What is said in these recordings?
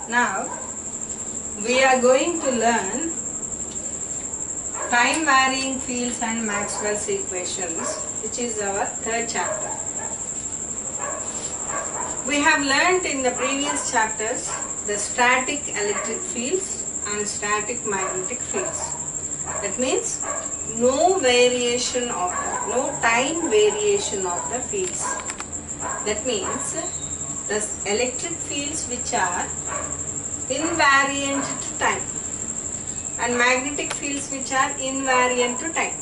Now we are going to learn time varying fields and Maxwell's equations, which is our third chapter. We have learnt in the previous chapters the static electric fields and static magnetic fields. That means no variation of no time variation of the fields. That means the electric fields which are invariant to time and magnetic fields which are invariant to time.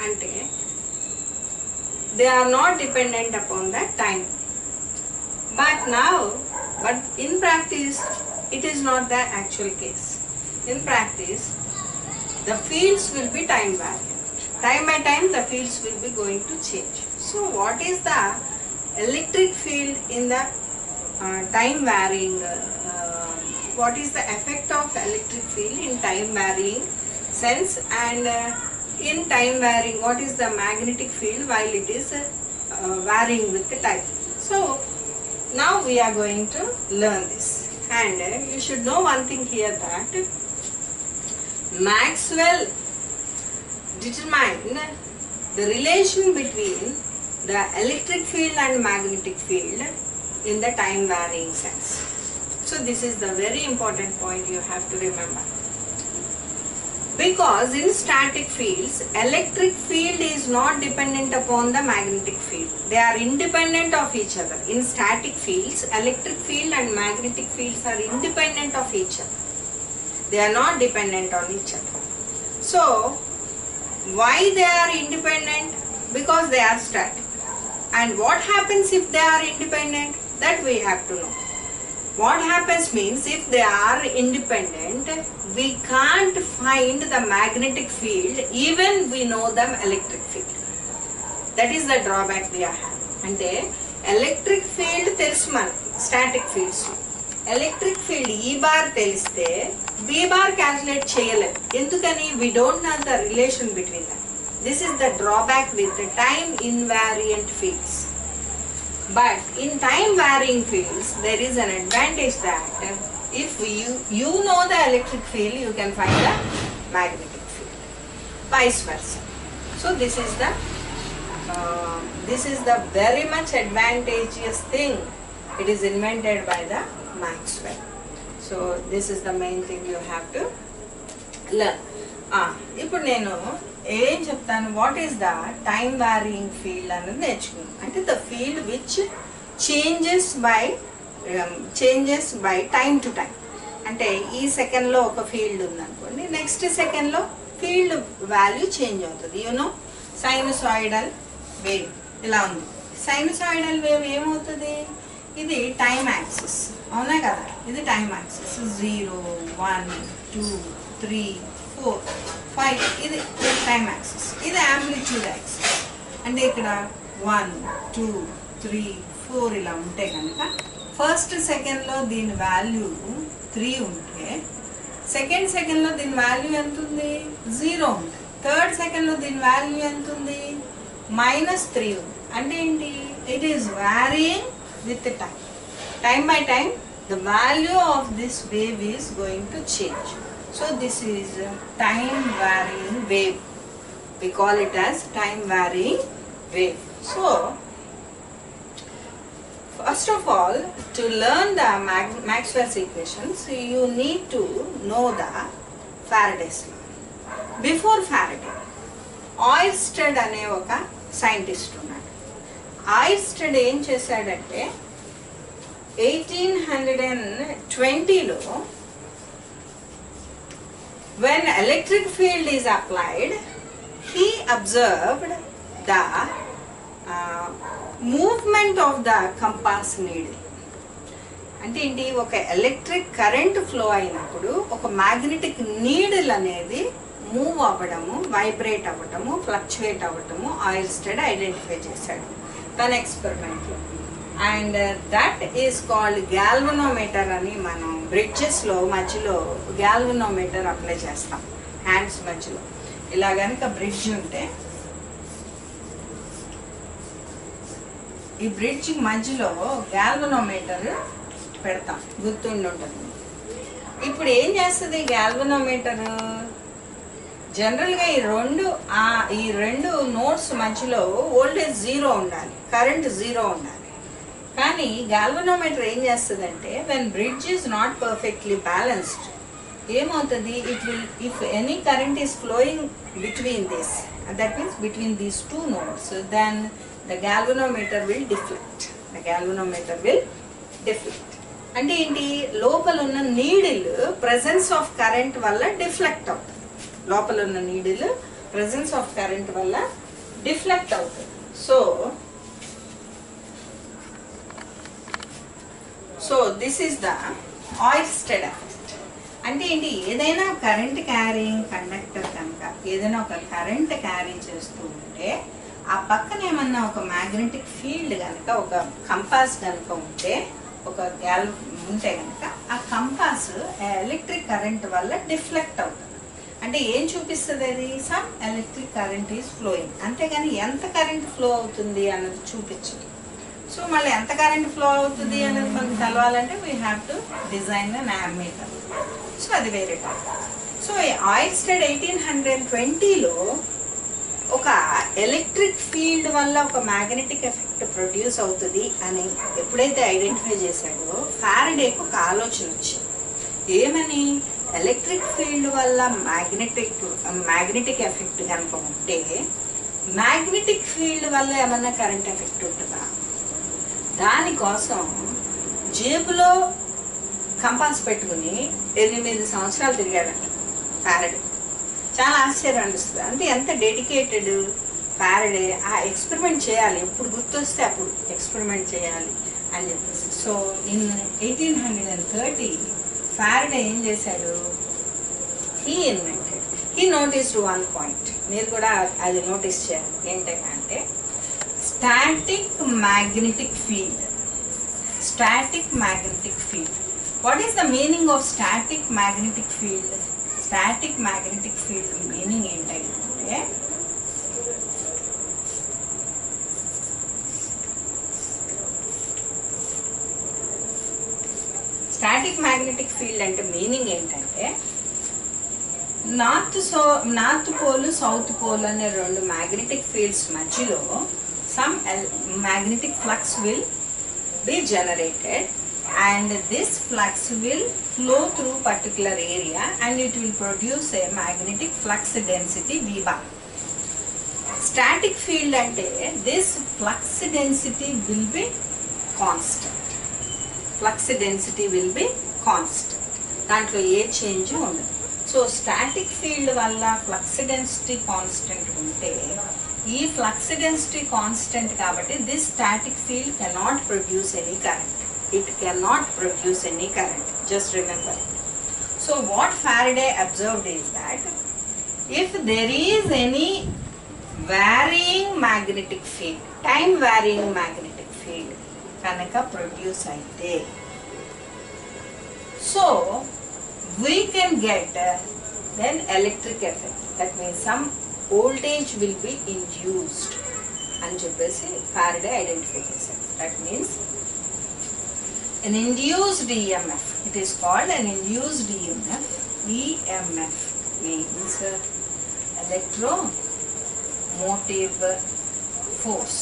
Ante they are not dependent upon the time. But in practice it is not the actual case. In practice the fields will be time variant. Time by time the fields will be going to change. So what is the electric field in the time varying, what is the effect of electric field in time varying sense, and in time varying what is the magnetic field while it is varying with the time. So now we are going to learn this, and you should know one thing here, that Maxwell determined the relation between the electric field and magnetic field in the time varying sense. So this is the very important point you have to remember. Because in static fields, electric field is not dependent upon the magnetic field. They are independent of each other. In static fields, electric field and magnetic fields are independent of each other. They are not dependent on each other. So, why they are independent? Because they are static. And what happens if they are independent? That we have to know. What happens means, if they are independent, we can't find the magnetic field even we know the electric field. That is the drawback we are having. And electric field tells manaki static fields. Electric field E bar teliste V bar calculate cheyalem. Endukani we don't know the relation between them. This is the drawback with the time invariant fields. But in time varying fields, there is an advantage that if you know the electric field, you can find the magnetic field. Vice versa. So this is the very much advantageous thing. It is invented by the Maxwell. So this is the main thing you have to learn. ఇప్పుడు నేను ఏం చెప్తాను, what is the time varying field అనేది నేర్చుకున్నాను. అంటే the field which changes by time to time. అంటే ఈ సెకండ్లో ఒక ఫీల్డ్ ఉందనుకోండి, నెక్స్ట్ సెకండ్లో ఫీల్డ్ వాల్యూ చేంజ్ అవుతుంది. యూనో సైనుసాయిడల్ వేవ్ ఇలా ఉంది. సైనుసాయిడల్ వేవ్ ఏమవుతుంది, ఇది టైం యాక్సిస్, అవునా కదా, ఇది టైం యాక్సిస్. 0, 1, 2, 3, 4, 5 ఇది టైం యాక్సిస్. ఇది యాంప్లిట్యూడ్ యాక్సిస్. అంటే ఇక్కడ 1, 2, 3, 4 ఇలా ఉంటే కనుక ఫస్ట్ సెకండ్లో దీని వాల్యూ 3 ఉంటే, సెకండ్ సెకండ్లో దీని వాల్యూ ఎంత ఉంది, 0 ఉంది. థర్డ్ సెకండ్లో దీని వాల్యూ ఎంత ఉంది, -3 ఉంది. అంటే ఏంటి, it is varying with time. Time by time the value of this wave is going to change. So this is a time varying wave. We call it as time varying wave. So first of all, to learn the Maxwell's equations, you need to know the Faraday's law. Before Faraday, Oersted అనే ఒక scientist ఉన్నాడు. ఆయిర్స్టెడ్ ఏం చేశాడంటే 1820లో when electric field is applied, he observed the movement of the compass needle. అంటే ఏంటి, ఒక electric current flow అయినప్పుడు ఒక మ్యాగ్నెటిక్ నీడిల్ అనేది మూవ్ అవ్వడము, వైబ్రేట్ అవ్వటము, ఫ్లక్చువేట్ అవ్వటము ఆయిర్స్టెడ్ ఐడెంటిఫై చేశాడు తన ఎక్స్పెరిమెంట్లో. And that is called galvanometer అని మనం బ్రిడ్జెస్లో మధ్యలో గ్యాల్వనోమీటర్ అప్లై చేస్తాం. హ్యాండ్స్ మధ్యలో ఇలా కనుక బ్రిడ్జ్ ఉంటే ఈ బ్రిడ్జ్ మధ్యలో గ్యాల్వనోమీటర్ పెడతాం, గుర్తుండి ఉంటుంది. ఇప్పుడు ఏం చేస్తుంది గ్యాల్వనోమీటర్? జనరల్గా ఈ రెండు నోడ్స్ మధ్యలో వోల్టేజ్ జీరో ఉండాలి, కరెంట్ జీరో ఉండాలి. కానీ గాల్వనోమీటర్ ఏం చేస్తుందంటే when bridge is not perfectly balanced ఏమవుతుంది, it will if any current is flowing between this, that means between these two nodes, then the galvanometer will deflect. The galvanometer will deflect అంటే ఏంటి, లోపల ఉన్న needle presence of current వల్ల deflect అవుతుంది. లోపల ఉన్న needle presence of current వల్ల deflect అవుతుంది. So this is the ఆయిర్స్టెడ్ effect. అంటే ఏంటి, ఏదైనా కరెంట్ క్యారింగ్ కండక్టర్ కనుక ఏదైనా ఒక కరెంట్ క్యారీ చేస్తూ ఉంటే ఆ పక్కన ఏమన్నా ఒక మ్యాగ్నెటిక్ ఫీల్డ్ కనుక, ఒక కంపాస్ కనుక ఉంటే, ఒక ఉంటే కనుక ఆ కంపాస్ ఎలక్ట్రిక్ కరెంట్ వల్ల డిఫ్లెక్ట్ అవుతుంది. అంటే ఏం చూపిస్తుంది అది, some electric current is flowing, అంతేగాని ఎంత కరెంట్ ఫ్లో అవుతుంది అన్నది చూపించదు. సో మళ్ళీ ఎంత కరెంట్ ఫ్లో అవుతుంది అనేది మనకు తెలవాలంటే we have to design an ammeter. So అది వేరే టాపిక్. సో ఆయిర్స్టెడ్ 1820లో ఒక ఎలక్ట్రిక్ ఫీల్డ్ వల్ల ఒక మ్యాగ్నెటిక్ ఎఫెక్ట్ ప్రొడ్యూస్ అవుతుంది అని ఎప్పుడైతే ఐడెంటిఫై చేశాడో ఫారడేకు ఒక ఆలోచన వచ్చింది. ఏమని, ఎలక్ట్రిక్ ఫీల్డ్ వల్ల మ్యాగ్నెటిక్ ఎఫెక్ట్ కనుక ఉంటే మ్యాగ్నెటిక్ ఫీల్డ్ వల్ల ఏమన్నా కరెంట్ ఎఫెక్ట్ ఉంటుందా? దానికోసం జేబులో కంపాస్ పెట్టుకుని 8 సంవత్సరాలు తిరిగాడంట ఫారడే. చాలా ఆశ్చర్యం అనిపిస్తుంది. అంటే ఎంత డెడికేటెడ్ ఫారడే. ఆ ఎక్స్పెరిమెంట్ చేయాలి, ఎప్పుడు గుర్తొస్తే అప్పుడు ఎక్స్పెరిమెంట్ చేయాలి అని చెప్పేసి. సో ఇన్ 1830 ఫారడే ఏం చేశాడు, హీ నోటీస్డ్ వన్ పాయింట్. మీరు కూడా అది నోటీస్ చేయాలి. ఏంటంటే static magnetic field. Static magnetic field. What is the meaning of static magnetic field? Static magnetic field meaning ఏంటంటే స్టాటిక్ మ్యాగ్నెటిక్ ఫీల్డ్ అంటే మీనింగ్ ఏంటంటే నార్త్ పోల్ సౌత్ పోల్ అనే రెండు మ్యాగ్నెటిక్ ఫీల్డ్స్ మధ్యలో some magnetic flux will be generated and this flux will flow through particular area and it will produce a magnetic flux density V bar. Static field ante this flux density will be constant. Flux density will be constant. దాంట్లో ఏ change ఉండదు. So static field వల్ల flux density constant ఉంటే ఈ flux density constant కాబట్టి this static field cannot produce any current. It cannot produce any current. Just remember it. So what Faraday observed is that if there is any varying magnetic field, time varying magnetic field కనుక produce అయితే, so we can get then electric effect. That means some voltage will be induced అని చెప్పేసి Faraday identify చేశారు. That means an induced EMF. It is called an induced EMF. EMF means electromotive force.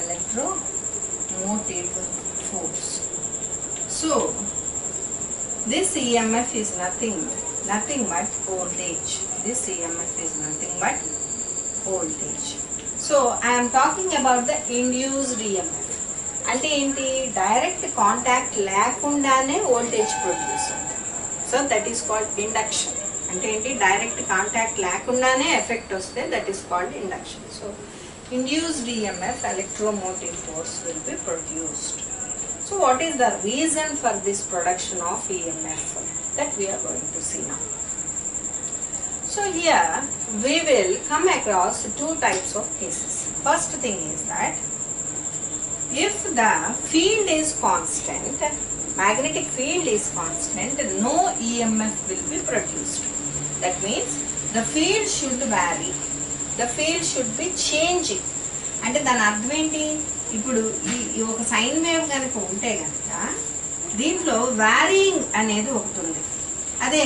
Electromotive force. So this EMF is nothing but voltage. This EMF is nothing but voltage. So I am talking about the induced EMF. అంటే ఏంటి, direct contact లేకుండానే voltage produce అవుతుంది. So that is called induction. అంటే ఏంటి, direct contact లేకుండానే effect వస్తే that is called induction. So induced EMF, electromotive force, will be produced. So what is the reason for this production of EMF? That we are going to see now. So here we will come across two types of cases. First thing is that if the field is constant, magnetic field is constant, no EMF will be produced. That means the field should vary. The field should be changing. అంటే దాని అర్థం ఏంటి, ఇప్పుడు ఈ ఒక sine wave కనుక ఉంటే కనుక దీంట్లో వ్యారీయింగ్ అనేది ఒకటి ఉంది. అదే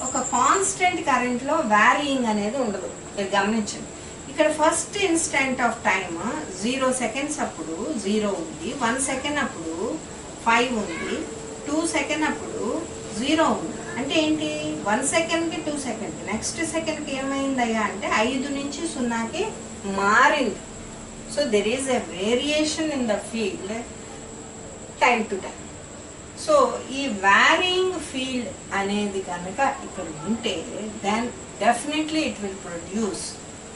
ఒక కాన్స్టెంట్ కరెంట్లో వ్యారియింగ్ అనేది ఉండదు. మీరు గమనించండి, ఇక్కడ first instant of time 0 seconds అప్పుడు 0 ఉంది, 1 second అప్పుడు 5 ఉంది, 2 second అప్పుడు 0 ఉంది. అంటే ఏంటి, 1 secondకి 2 second, నెక్స్ట్ సెకండ్కి ఏమైందయ్యా అంటే 5 నుంచి 0కి మారింది. So there is a variation in the field time to time. So ఈ వ్యారియింగ్ ఫీల్డ్ అనేది కనుక ఇక్కడ ఉంటే then definitely it will produce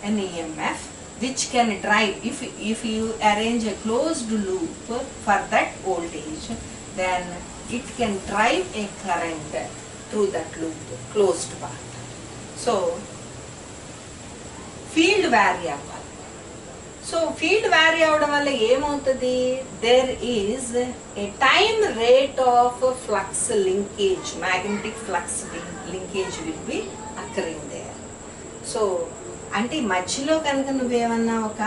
an EMF which can drive, if you arrange a closed loop for that voltage, then it can drive a current through that loop, closed path. So field vary avvali. So field vary avadam valla em avutadi, there is a time rate of flux linkage, magnetic flux linkage will be occurring there. So అంటే మధ్యలో కనుక నువ్వేమన్నా ఒక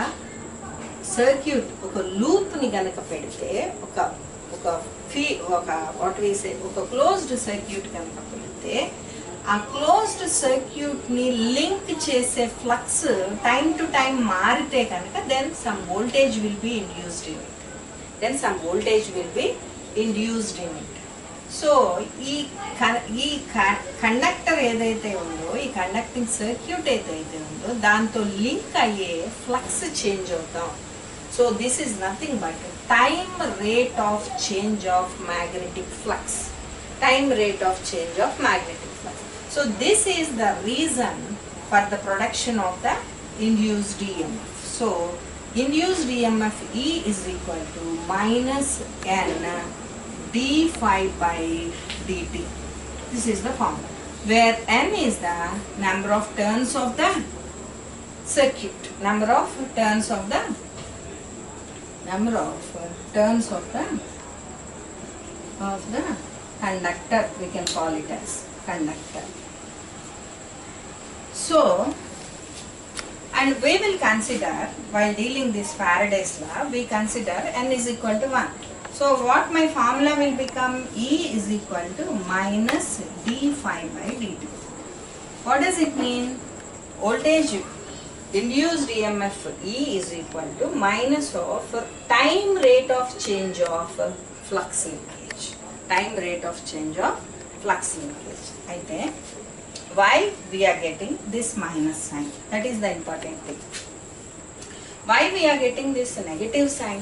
circuit, ఒక లూప్ని కనుక పెడితే, ఒక క్లోజ్డ్ సర్క్యూట్ కనుక పెడితే, ఆ క్లోజ్డ్ సర్క్యూట్ని లింక్ చేసే ఫ్లక్స్ టైం టు టైం మారితే కనుక then some voltage will be induced in it. So ఈ కండక్టర్ ఏదైతే ఉందో, ఈ కండక్టింగ్ సర్క్యూట్ ఏదైతే ఉందో దాంతో లింక్ అయ్యే ఫ్లక్స్ చేంజ్ అవుతాం. So this is nothing but time rate of change of magnetic flux. So this is the reason for the production of the induced EMF. So induced EMF E is equal to minus N d∅ by dt. This is the formula, where N is the number of turns of the circuit, number of turns of the conductor, we can call it as conductor. So, and we will consider, while dealing this Faraday's law, we consider N is equal to 1. So what my formula will become, E is equal to minus d∅ by dt. What does it mean? Voltage induced EMF E is equal to minus of time rate of change of flux linkage. Aithe why we are getting this minus sign? That is the important thing. Why we are getting this negative sign?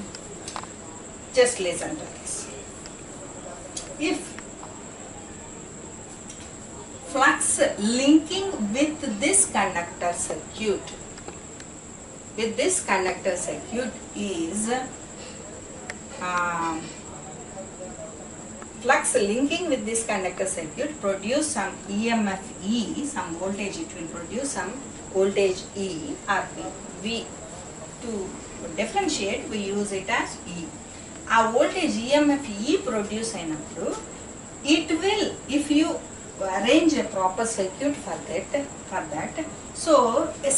Just listen to this. If flux linking with this conductor circuit is flux linking with this conductor circuit produce some EMF E, some voltage, it will produce some voltage E or V. To differentiate, we use it as E. ఆ voltage EMF E produce అయినప్పుడు it will, if you arrange a proper circuit for that, so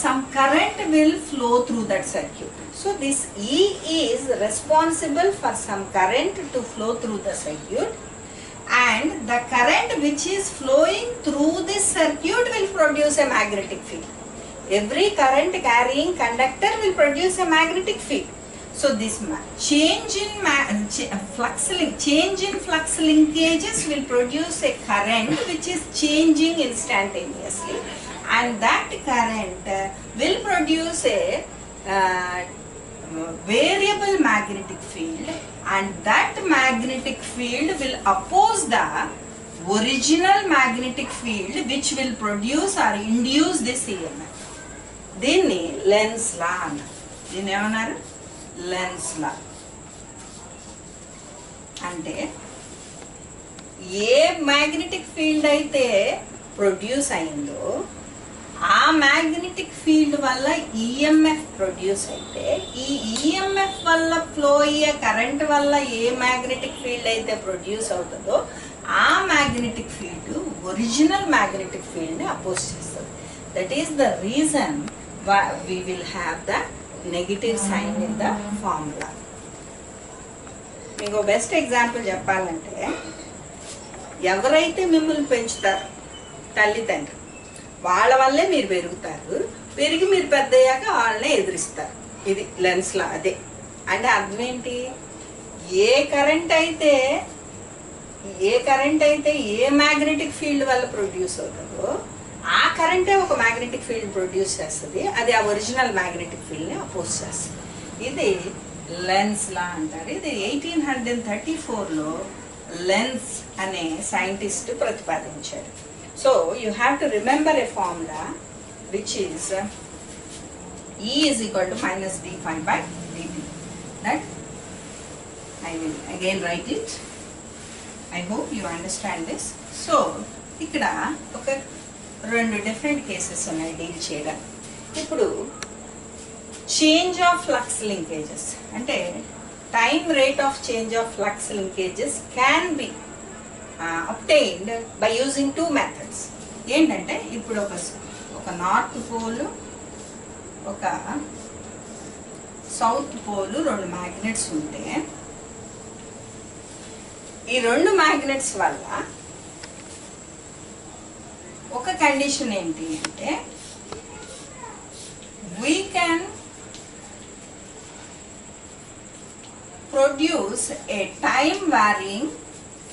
some current will flow through that circuit. So this E is responsible for some current to flow through the circuit, and the current which is flowing through this circuit will produce a magnetic field. Every current carrying conductor will produce a magnetic field. So this change in flux linkages will produce a current which is changing instantaneously, and that current will produce a variable magnetic field, and that magnetic field will oppose the original magnetic field which will produce or induce this EMF. దీన్ని lens లా అన్నారు. దీన్ని ఏమన్నారు? Lens లా. అంటే a magnetic field అయితే produce అయిందో ఆ magnetic field వల్ల EMF produce అయితే ఈ ఈఎంఎఫ్ వల్ల ఫ్లో అయ్యే కరెంట్ వల్ల ఏ మ్యాగ్నెటిక్ ఫీల్డ్ అయితే ప్రొడ్యూస్ అవుతుందో ఆ మ్యాగ్నెటిక్ ఫీల్డ్ ఒరిజినల్ మ్యాగ్నెటిక్ ఫీల్డ్ని అపోజ్ చేస్తుంది. That is the reason we will have the negative sign in the formula. మీకు బెస్ట్ ఎగ్జాంపుల్ చెప్పాలంటే ఎవరైతే మిమ్మల్ని పెంచుతారు తల్లిదండ్రులు. వాళ్ళ వల్లే మీరు పెరుగుతారు. పెరిగి మీరు పెద్ద అయ్యాక వాళ్ళనే ఎదురిస్తారు. ఇది లెన్స్ లా. అదే అంటే అర్థం ఏంటి? ఏ కరెంట్ అయితే ఏ మ్యాగ్నెటిక్ ఫీల్డ్ వల్ల ప్రొడ్యూస్ అవుతుందో ఆ కరెంటే ఒక మ్యాగ్నెటిక్ ఫీల్డ్ ప్రొడ్యూస్ చేస్తుంది. అది ఆ ఒరిజినల్ మ్యాగ్నెటిక్ ఫీల్డ్ని అపోజ్ చేస్తుంది. ఇది లెన్స్ లా అంటారు. ఇది 1834లో లెన్స్ అనే సైంటిస్ట్ ప్రతిపాదించాడు. So you have to remember A formula which is E is equal to minus d phi by dt. That I will again write it. I hope you understand this. So ఇక్కడ ఒక రెండు different cases ఉన్నాయి deal చేయడం. ఇప్పుడు change of flux linkages అంటే time rate of change of flux linkages can be obtained by using two methods. ఏంటంటే ఇప్పుడు ఒక నార్త్ పోల్ ఒక సౌత్ పోల్ రెండు మ్యాగ్నెట్స్ ఉంటే ఈ రెండు మ్యాగ్నెట్స్ వల్ల ఒక కండిషన్ ఏంటి అంటే we can produce a time varying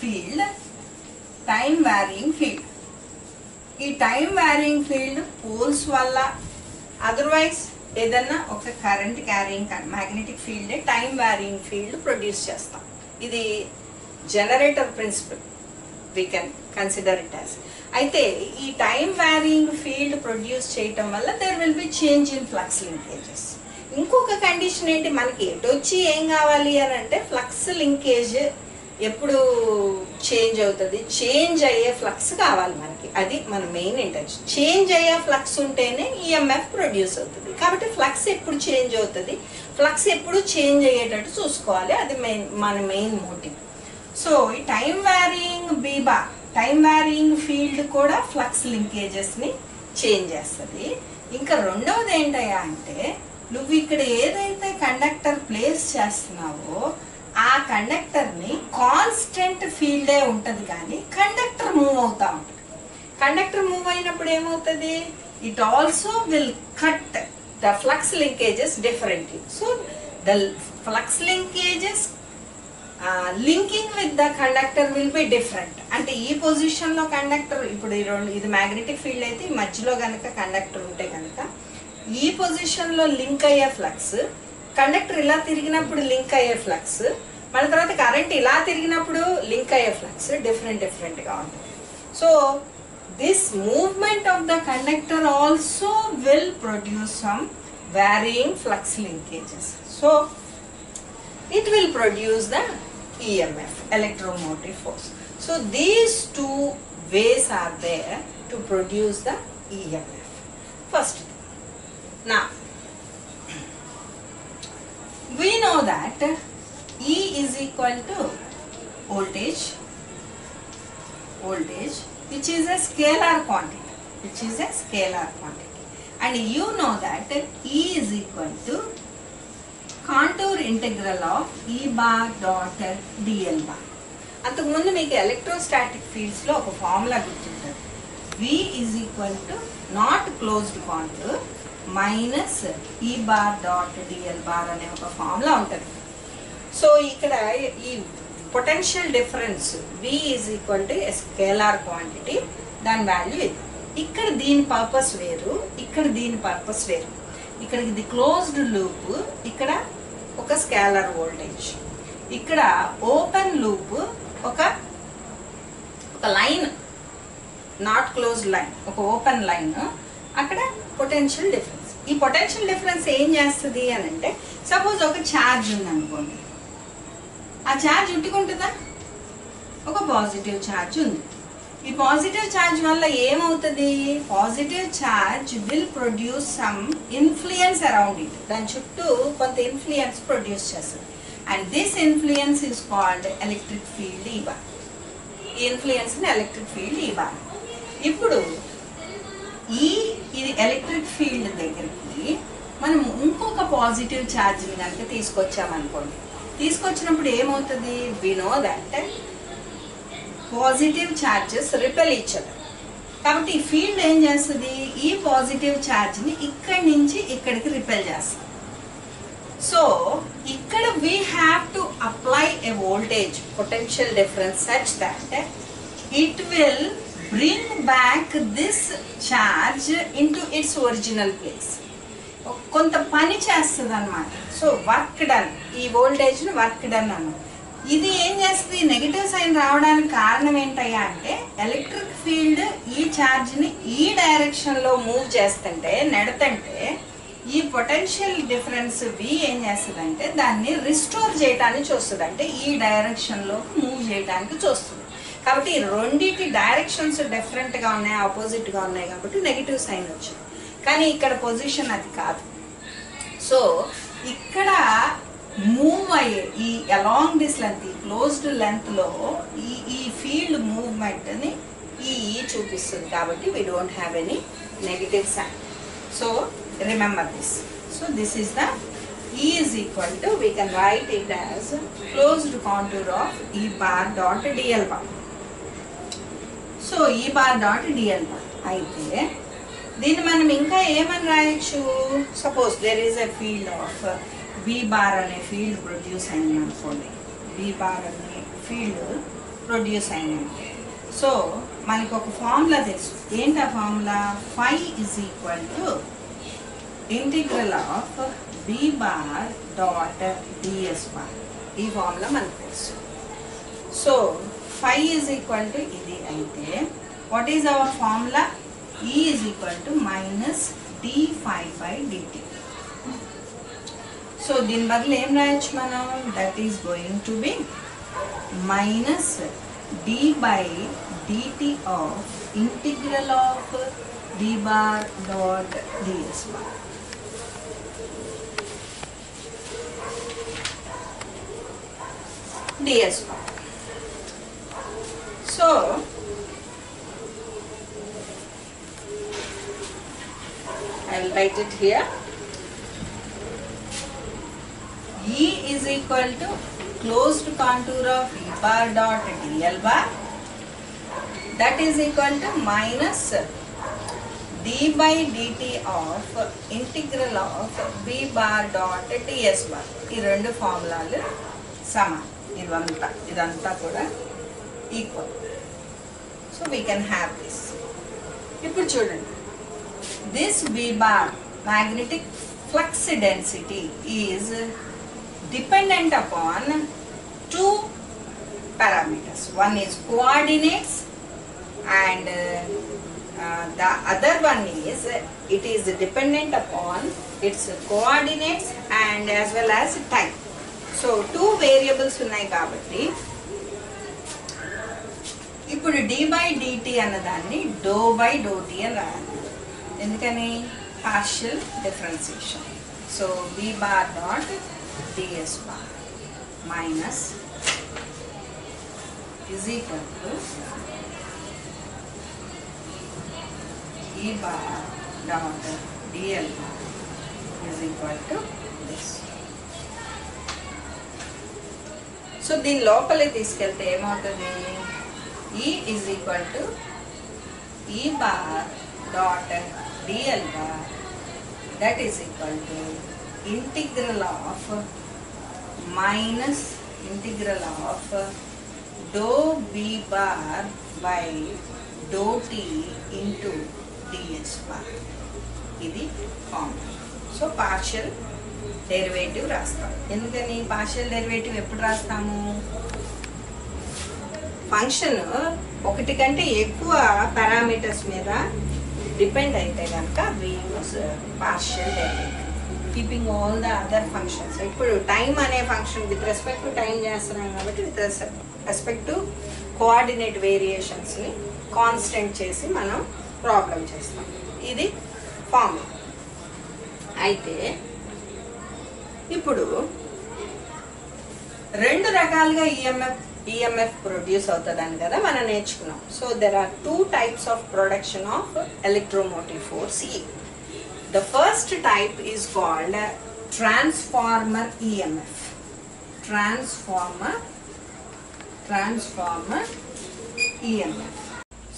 field. ఈ టైం వారింగ్ ఫీల్డ్ పోల్స్ వల్ల అదర్వైజ్ ఏదన్నా ఒక current carrying magnetic field time varying field produce చేస్తాం. ఇది generator principle we can consider it as. అయితే ఈ టైం వారింగ్ ఫీల్డ్ ప్రొడ్యూస్ చేయటం వల్ల there will be change in flux linkages. ఇంకొక కండిషన్ ఏంటి, మనకి ఎటు వచ్చి ఏం కావాలి అని అంటే ఫ్లక్స్ లింకేజ్ ఎప్పుడు చేంజ్ అవుతుంది, చేంజ్ అయ్యే ఫ్లక్స్ కావాలి మనకి. అది మన మెయిన్ ఇంటెన్షన్. చేంజ్ అయ్యే ఫ్లక్స్ ఉంటేనే ఈఎంఎఫ్ ప్రొడ్యూస్ అవుతుంది. కాబట్టి ఫ్లక్స్ ఎప్పుడు చేంజ్ అవుతుంది, ఫ్లక్స్ ఎప్పుడు చేంజ్ అయ్యేటట్టు చూసుకోవాలి. అది మన మెయిన్ మోటివ్. సో ఈ టైం వారీయింగ్ ఫీల్డ్ కూడా ఫ్లక్స్ లింకేజెస్ ని చేంజ్ చేస్తుంది. ఇంకా రెండవది ఏంటయ్యా అంటే నువ్వు ఇక్కడ ఏదైతే కండక్టర్ ప్లేస్ చేస్తున్నావో ఆ కండక్టర్ ని కాన్స్టెంట్ ఫీల్డే ఉంటది కానీ కండక్టర్ మూవ్ అవుతా ఉంటుంది. కండక్టర్ మూవ్ అయినప్పుడు ఏమవుతుంది, it also will cut the flux linkages differently. So the flux linkages linking with the conductor will be different. అంటే ఈ పొజిషన్ లో కండక్టర్ ఇప్పుడు ఇది మ్యాగ్నెటిక్ ఫీల్డ్ అయితే ఈ మధ్యలో కనుక కండక్టర్ ఉంటే కనుక ఈ పొజిషన్ లో లింక్ అయ్యే ఫ్లక్స్, కండక్టర్ ఇలా తిరిగినప్పుడు లింక్ అయ్యే ఫ్లక్స్, మన తర్వాత కరెంట్ ఇలా తిరిగినప్పుడు లింక్ అయ్యే ఫ్లక్స్ డిఫరెంట్ గా ఉంటుంది. So this movement of the conductor also will produce some varying flux linkages. So it will produce the EMF, electromotive force. So these two ways are there to produce the EMF. First, now we know that E is equal to voltage which is a scalar quantity, and you know that E is equal to contour integral of E bar dot dl bar. అంతకుముందు మీకు electrostatic fields లో ఒక formula గుర్తుంటుంది. V is equal to not closed contour minus E bar dot dl bar అనే ఒక formula ఉంటుంది. So ఇక్కడ ఈ potential difference V is equal to a scalar quantity, దాని వాల్యూ ఇది. ఇక్కడ దీని పర్పస్ వేరు, ఇక్కడ దీని పర్పస్ వేరు. ఇక్కడ ఇది క్లోజ్డ్ లూప్, ఇక్కడ ఒక స్కేలర్ వోల్టేజ్, ఇక్కడ ఓపెన్ లూప్ ఒక లైన్, నాట్ క్లోజ్డ్ లైన్, ఒక ఓపెన్ లైన్, అక్కడ పొటెన్షియల్ డిఫరెన్స్. ఈ పొటెన్షియల్ డిఫరెన్స్ ఏం చేస్తుంది అని అంటే సపోజ్ ఒక ఛార్జ్ ఉంది అనుకోండి, ఆ ఛార్జ్ ఉట్టుకుంటుందా, ఒక పాజిటివ్ ఛార్జ్ ఉంది. ఈ పాజిటివ్ ఛార్జ్ వల్ల ఏమవుతుంది, positive charge will produce some influence around it, దాని చుట్టూ కొంత ఇన్ఫ్లుయెన్స్ ప్రొడ్యూస్ చేస్తుంది. And this influence is called electric field ఈ బార్. ఈ ఇన్ఫ్లుయెన్స్ ని ఎలక్ట్రిక్ ఫీల్డ్ ఈ బార్. ఇప్పుడు ఇది ఎలక్ట్రిక్ ఫీల్డ్ దగ్గరికి మనం ఇంకొక పాజిటివ్ ఛార్జ్ని కనుక తీసుకొచ్చామనుకోండి, తీసుకొచ్చినప్పుడు ఏమవుతుంది, we know that positive charges repel each other. కాబట్టి ఈ ఫీల్డ్ ఏం చేస్తుంది, ఈ పాజిటివ్ ఛార్జ్ని ఇక్కడి నుంచి ఇక్కడికి రిపెల్ చేస్తుంది. సో ఇక్కడ we have to apply a voltage potential difference such that it will bring back this charge into its original place. కొంత పని చేస్తుంది అనమాట. సో వర్క్ డన్, ఈ వోల్టేజ్ని వర్క్ డన్ అన్నమాట. ఇది ఏం చేస్తుంది, నెగిటివ్ సైన్ రావడానికి కారణం ఏంటయ్యా అంటే ఎలక్ట్రిక్ ఫీల్డ్ ఈ ఛార్జ్ని ఈ డైరెక్షన్లో మూవ్ చేస్తుంటే నెడుతుంటే ఈ పొటెన్షియల్ డిఫరెన్స్ వి ఏం చేస్తుంది అంటే దాన్ని రిస్టోర్ చేయడానికి చూస్తుంది, అంటే ఈ డైరెక్షన్లో మూవ్ చేయడానికి చూస్తుంది. కాబట్టి రెండింటి డైరెక్షన్స్ డిఫరెంట్గా ఉన్నాయి, ఆపోజిట్గా ఉన్నాయి కాబట్టి నెగిటివ్ సైన్ వచ్చింది. కానీ ఇక్కడ పొజిషన్ అది కాదు. సో ఇక్కడ మూవ్ అయ్యే ఈ అలాంగ్ దిస్ లెంత్, ఈ క్లోజ్డ్ లెంత్లో ఈ ఫీల్డ్ మూవ్మెంట్ని ఈ చూపిస్తుంది కాబట్టి we don't have any negative sign. So remember this. So this is the E is equal to, we can write it as closed contour of E bar dot dl bar. So E bar dot dl bar. అయితే దీన్ని మనం ఇంకా ఏమని రాయొచ్చు, suppose there is a field of V bar అనే field produce అయింది అనుకోండి, V bar అనే ఫీల్డ్ ప్రొడ్యూస్ అయింది. సో మనకి ఒక ఫార్ములా తెలుసు. ఏంటి ఆ formula, phi is equal to integral of V bar dot ds bar. ఈ ఫార్ములా మనకు తెలుసు. So phi is equal to ఇది అయితే what is our formula, E is equal to minus d phi by dt. So దీని బదులు ఏం రాయొచ్చు మనం, that is going to be minus d by dt of integral of V bar dot ds bar. ds bar. So I will write it here. E is equal to closed contour of E bar dot dl bar, that is equal to minus d by dt of integral of V bar dot ds bar. ఈ రెండు ఫార్ములాలు సమానం. ఇదంతా కూడా equal. So we can have this. ఇప్పుడు చూడండి, this V bar magnetic flux density is dependent upon two parameters. One is coordinates and the other one is it is dependent upon its coordinates and as well as time. So two variables ఉన్నాయి కాబట్టి ఇప్పుడు d by dt అన్నదాన్ని do by do t అని రాయాలి. ఎందుకని, partial differentiation. So V bar dot ds bar minus is equal to E bar dot dl bar is equal to this. So దీని లోపలికి తీసుకెళ్తే ఏమవుతుంది, E is equal to E bar dot dl bar, that is equal to integral of minus integral of dou V bar by dou t into ds bar. ఇది formula. So partial derivative రాస్తాం. ఎందుకని partial derivative ఎప్పుడు రాస్తాము, function ఒకటి కంటే ఎక్కువ parameters మీద depend అయితే కనుక we use partial derivative keeping all the other functions. ఇప్పుడు టైం అనే function with respect to time చేస్తున్నాం కాబట్టి విత్ రెస్పెక్ట్ టు కోఆర్డినేట్ వేరియేషన్స్ని కాన్స్టెంట్ చేసి మనం ప్రాబ్లం చేస్తాం. ఇది ఫార్ములా. అయితే ఇప్పుడు రెండు రకాలుగా ఈఎంఎఫ్ ప్రొడ్యూస్ అవుతుందని కదా మనం నేర్చుకున్నాం. So there are two types of production of electromotive force. The first type is called transformer EMF. Transformer EMF.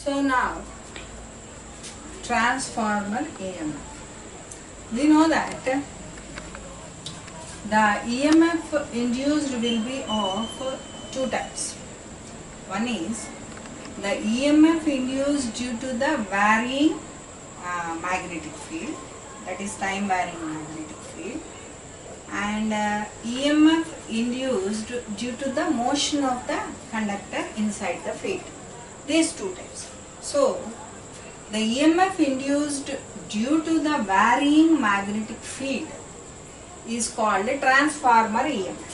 So now transformer EMF. We know that the EMF induced will be of two types. One is the EMF induced due to the varying magnetic field, that is time varying magnetic field, and EMF induced due to the motion of the conductor inside the field. These two types. So the EMF induced due to the varying magnetic field is called transformer EMF.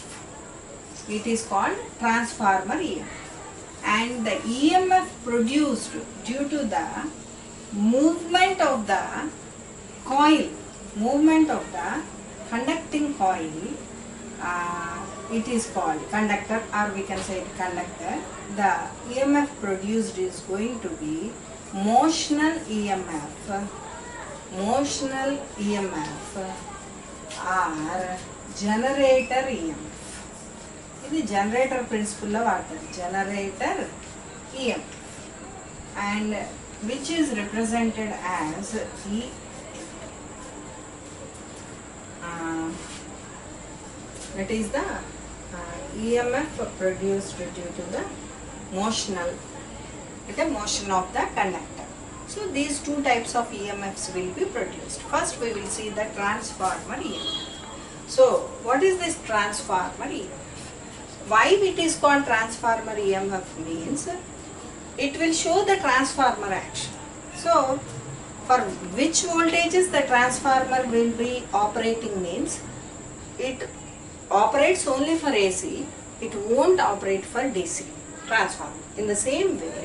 It is called transformer EMF. And the EMF produced due to the movement of the coil, movement of the conducting coil, it is called conductor, or we can say conductor. The EMF produced is going to be motional EMF, motional EMF or generator EMF. ఇది generator ప్రిన్సిపల్లో వాడతారు, generator EMF, and which is represented as E. That is the EMF produced due to the motional, motion of the conductor. So these two types of EMFs will be produced. First we will see the transformer EMF. So what is this transformer EMF? Why it is called transformer EMF means it will show the transformer action. So for which voltages the transformer will be operating means it operates only for AC, it won't operate for DC transformer. In the same way,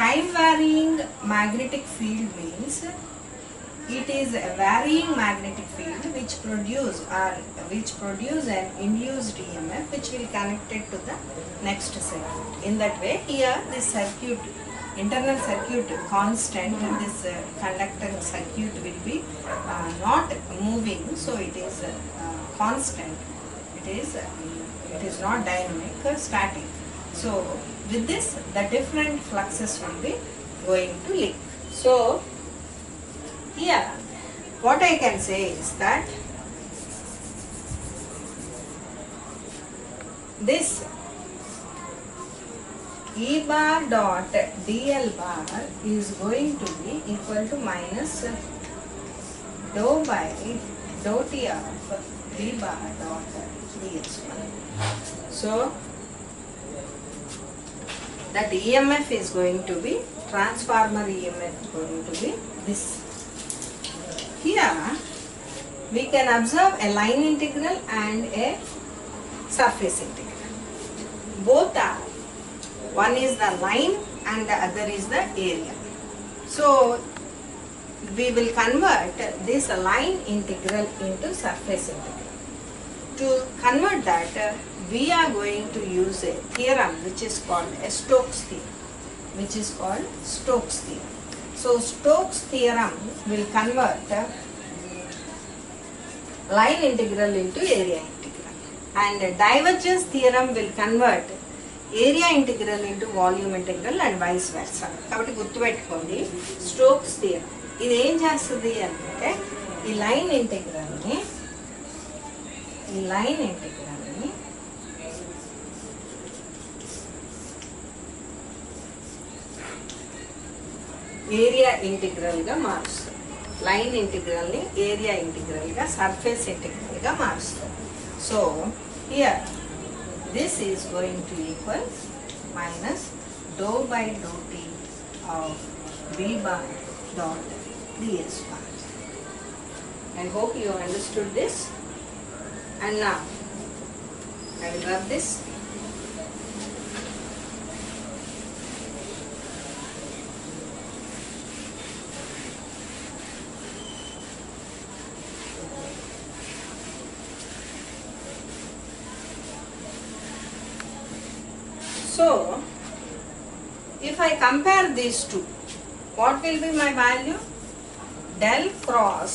time varying magnetic field means it is a varying magnetic field which produce an induced EMF which will connect it to the next circuit. In that way, here this circuit, internal circuit constant, this conductor circuit will be not moving, so it is constant. It is not dynamic, static. So with this, the different fluxes will be going to link. So here, what I can say is that this E bar dot dl bar is going to be equal to minus dou by dou t of V bar dot ds bar. So that EMF is going to be, transformer EMF is going to be this. Here we can observe a line integral and a surface integral. Both are, one is the line and the other is the area. So we will convert this line integral into surface integral. To convert that, we are going to use a theorem which is called a Stokes theorem. So Stokes theorem will convert line integral into area integral, and divergence theorem will convert area integral into volume integral and vice versa. కాబట్టి గుర్తుపెట్టుకోండి, Stokes theorem ఇది ఏం చేస్తుంది అంటే ఈ line ఇంటిగ్రల్ని area integral గా మారుస్తుంది. Line integral ని ఏరియా ఇంటిగ్రల్ గా, సర్ఫేస్ ఇంటిగ్రల్ గా మారుస్తుంది. So here this is going to equal minus do by do t of V bar dot ds bar. I hope you understood this. And now I will rub this. So if I compare these two, what will be my value? Del cross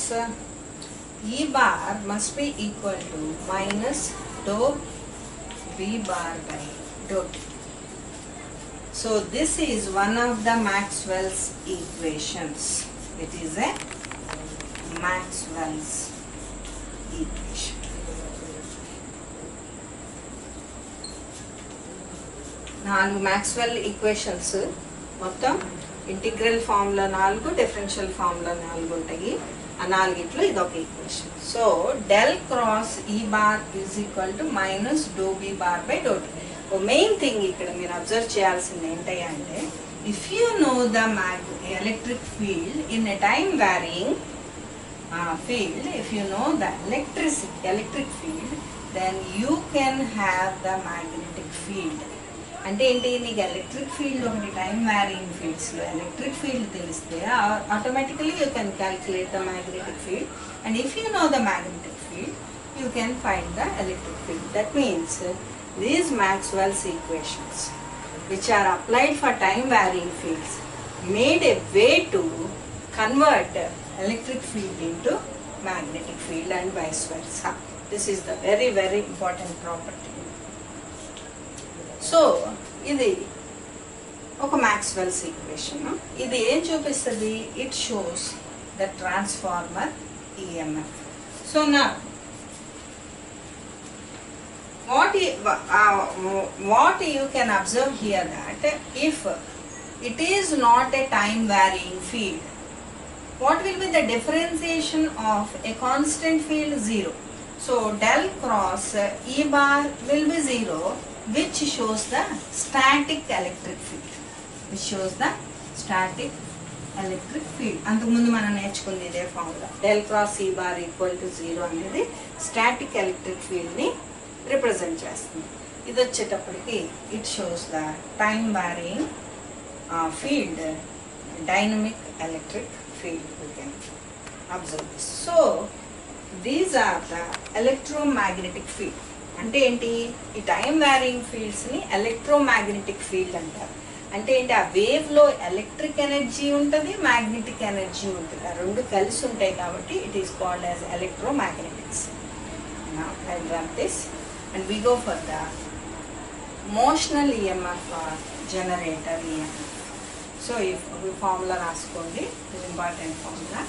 E bar must be equal to minus dou V bar by dou T. So this is one of the Maxwell's equations. It is a Maxwell's equation. నాలుగు Maxwell equations, మొత్తం integral formula 4, differential formula 4 ఉంటాయి. ఆ నాలుగిట్లో ఇదొక equation. So del cross E bar is equal to minus do B bar by do t. ఓ main thing ఇక్కడ మీరు observe చేయాల్సింది ఏంటంటే, if you know the electric field in a time varying field, if you know the electric field, then you can have the magnetic field. అంటే ఏంటి, నీకు electric field ఒకటి time varying ఫీల్డ్స్లో electric field తెలిస్తే automatically you can calculate the magnetic field, and if you know the magnetic field you can find the electric field. That means these Maxwell's equations which are applied for time varying fields made a way to convert electric field into magnetic field and vice versa. This is the very, very important property. So ఇది ఒక Maxwell's equation. ఇది ఏం చూపిస్తుంది? It shows the transformer EMF. So now what you can observe here, that if it is not a time varying field, what will be the differentiation of a constant field? 0. So del cross E bar will be 0, which shows the static electric field. Which shows the static electric field. అంతకుముందు మనం నేర్చుకుంది ఇదే formula. del cross E bar equal to 0 అనేది static electric field ని represent చేస్తుంది. ఇది వచ్చేటప్పటికి it shows the time varying field, dynamic electric field. We can observe this. So these are the electromagnetic field. అంటే ఏంటి, ఈ టైం వ్యారింగ్ ఫీల్డ్స్ ని electromagnetic field అంటారు. అంటే ఏంటి, ఆ వేవ్ లో ఎలక్ట్రిక్ ఎనర్జీ ఉంటుంది, మ్యాగ్నెటిక్ ఎనర్జీ ఉంటుంది, ఆ రెండు కలిసి ఉంటాయి కాబట్టి it is called as electromagnetics. Now I'll run this and we go for the motional EMF or generator EMF. So if we formula raskondi, this important formula.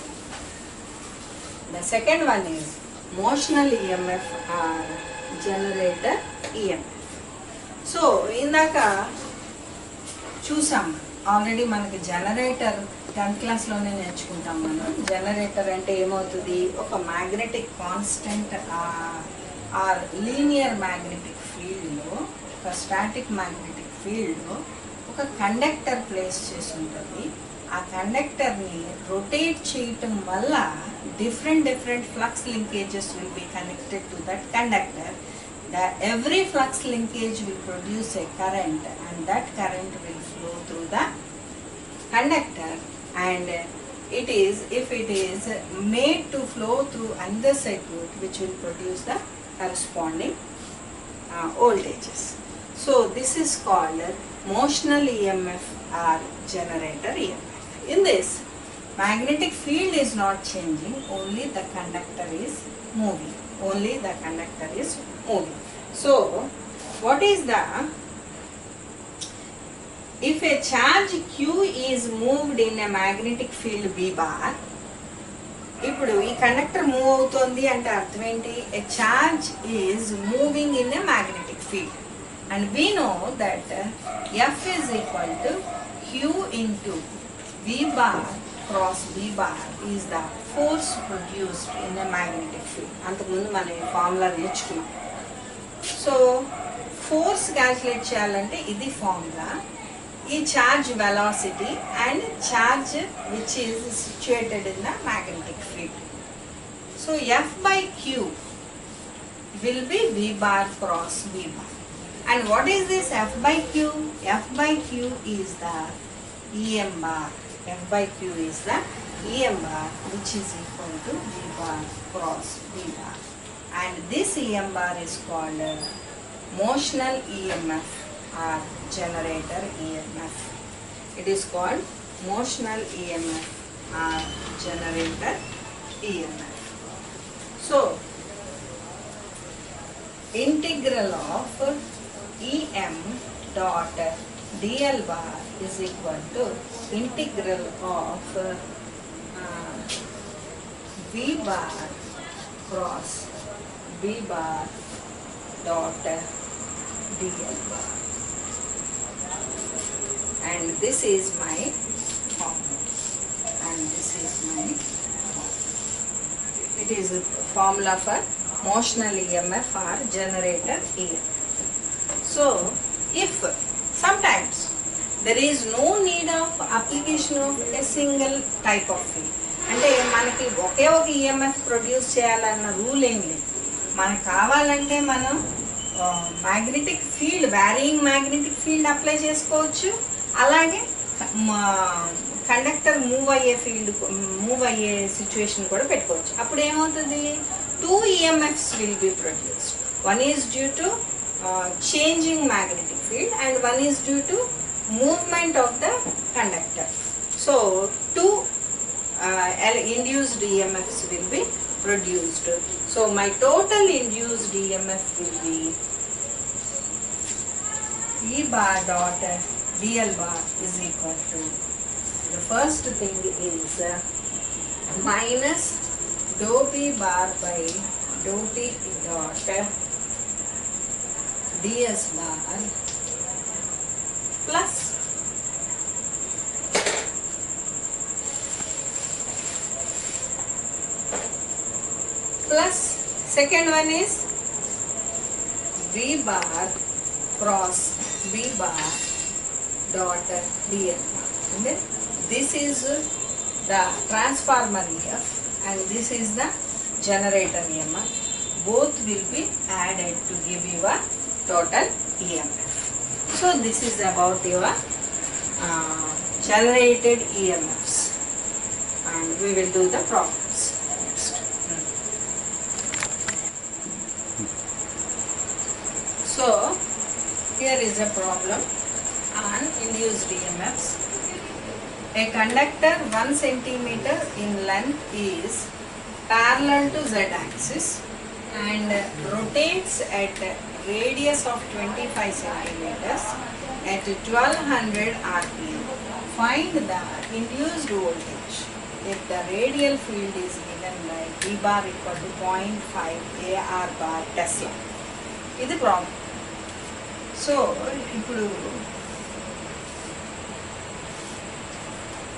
The second one is motional EMF or generator EMF. So indaka చూసాం already, మనకి generator 10th క్లాస్లోనే నేర్చుకుంటాం మనం. Generator అంటే ఏమవుతుంది, ఒక magnetic constant or linear magnetic ఫీల్డ్లో, ఒక static magnetic ఫీల్డ్లో ఒక కండక్టర్ ప్లేస్ చేసి ఉంటుంది. ఆ కండక్టర్ని రొటేట్ చేయటం వల్ల different flux linkages will be connected to that conductor. Every flux linkage will produce a current, and that current will flow through the conductor, and if it is made to flow through another circuit, which will produce the corresponding voltages. So this is called motional EMF or generator EMF. In this, magnetic field is not changing, only the conductor is moving. Only the conductor is moving. So what is the, if a charge Q is moved in a magnetic field B bar, ఇప్పుడు ఈ conductor move అవుతోంది అంటే అర్థం ఏంటి, a charge is moving in a magnetic field, and we know that F is equal to Q into V bar cross B bar is the force produced in a magnetic field. అంతకుముందు మనం ఈ formula నేర్చుకున్నాం. So force calculate చేయాలంటే ఇది formula. ఈ charge velocity and charge which is situated in the magnetic field. So F by Q will be V bar cross V bar. And what is this F by Q? F by Q is the EM bar. F by Q is the EM bar, which is equal to V bar cross V bar. And this EM bar is called motional EMF or generator EMF. It is called motional EMF or generator EMF. So integral of EM dot dl bar is equal to integral of v bar cross b bar dot dl bar, and this is my formula, and this is my formula. It is a formula for motional EMF or generator EMF. So if sometimes there is no need of application of a single type of field, అంటే మనకి ఒకే ఒక EMF produce చేయాలన్న rule ఏం లేదు. మనకు కావాలంటే మనం magnetic field, varying magnetic field apply చేసుకోవచ్చు, అలాగే కండక్టర్ మూవ్ అయ్యే సిచ్యువేషన్ కూడా పెట్టుకోవచ్చు. అప్పుడు ఏమవుతుంది, 2 EMFs will be produced. One is due to changing magnetic field and one is due to movement of the conductor. So 2 induced EMFs will be produced. So my total induced EMF will be E bar dot dl bar is equal to, the first thing is minus dou p bar by dou t dot ds bar plus second one is v bar cross b bar dot dl bar. And then this is the transformer EF and this is the generator EMF. Both will be added to give you a total EMF. So this is about your generated EMFs, and we will do the problems next. So here is a problem on induced EMFs. A conductor 1 centimeter in length is parallel to z-axis and rotates at radius of 25 centimeters at 1200 rpm. Find the induced voltage if the radial field is given by V bar equal to 0.5 AR bar Tesla. This is problem. So,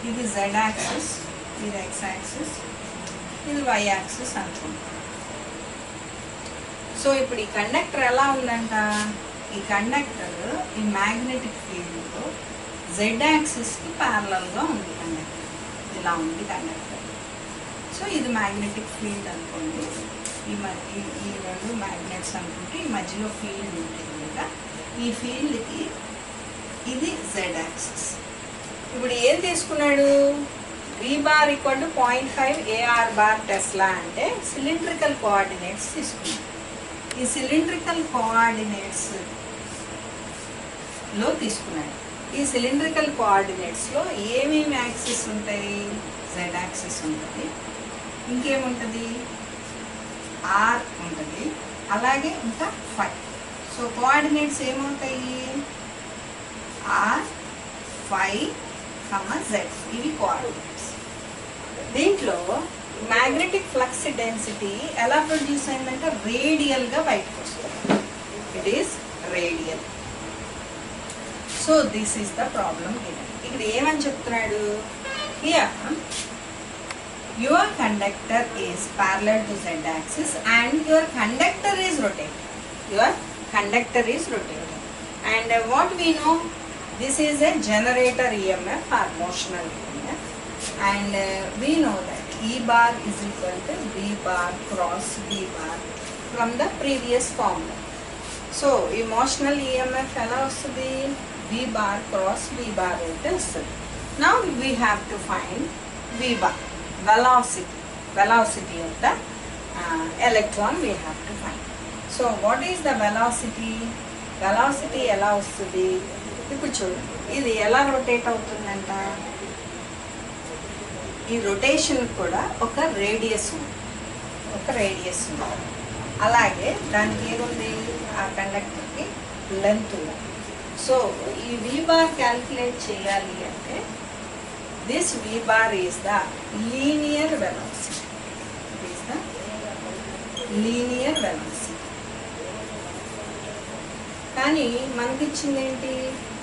ఇది z axis, ఇది x axis, ఇది y axis అనుకుంటాం. So ఇప్పుడు ఈ conductor ఎలా ఉందంట, ఈ conductor ఈ మ్యాగ్నెటిక్ ఫీల్డ్లో z యాక్సిస్కి ప్యారలల్గా ఉంది కండక్టర్, ఇలా ఉంది కండక్టర్. సో ఇది మ్యాగ్నెటిక్ ఫీల్డ్ అనుకోండి, ఈ రెండు మ్యాగ్నెట్స్ అనుకుంటే ఈ మధ్యలో ఫీల్డ్ ఉంటుంది కదా, ఈ ఫీల్డ్కి ఇది z యాక్సిస్. ఇప్పుడు ఏం తీసుకున్నాడు, V bar equal to 0.5 AR bar Tesla అంటే సిలిండ్రికల్ కోఆర్డినేట్స్ తీసుకున్నాడు. ఈ సిలిండ్రికల్ కోఆర్డినేట్స్ లో తీసుకున్నాడు. ఈ సిలిండ్రికల్ కోఆర్డినేట్స్ లో ఏమేమి యాక్సిస్ ఉంటాయి, z యాక్సిస్ ఉంటుంది, ఇంకేముంటుంది r ఉంటుంది, అలాగే ఇంకా 5. సో కోఆర్డినేట్స్ ఏమవుతాయి, r, 5, z, ఇవి కోఆర్డినేట్స్. దీంట్లో మ్యాగ్నెటిక్ ఫ్లక్స్ డెన్సిటీ ఎలా ప్రొడ్యూస్ అయిందంటే రేడియల్గా బయటకు వస్తుంది. It is radial. So this is the problem. ఇక్కడ ఏమని చెప్తున్నాడు, here your conductor is parallel to z axis and your conductor is rotating. Your conductor is rotating. And what we know, this is a generator EMF or motional EMF, and we know that E bar is equal to V bar cross B bar from the previous formula. So emotional EMF ఎలా వస్తుంది, V bar cross B bar అయితే వస్తుంది. Now we have to find V bar, velocity of the electron we have to find. So what is the velocity ఎలా వస్తుంది, ఇప్పుడు చూడండి ఇది ఎలా రొటేట్ అవుతుందంట, ఈ రొటేషన్ కూడా ఒక రేడియస్ ఉంది, అలాగే దానికి ఏముంది, ఆ కండక్టర్కి లెంత్ ఉంది. సో ఈ V bar క్యాల్కులేట్ చేయాలి అంటే this V bar is the linear velocity. It is the linear velocity. కానీ మనకి ఇచ్చింది ఏంటి?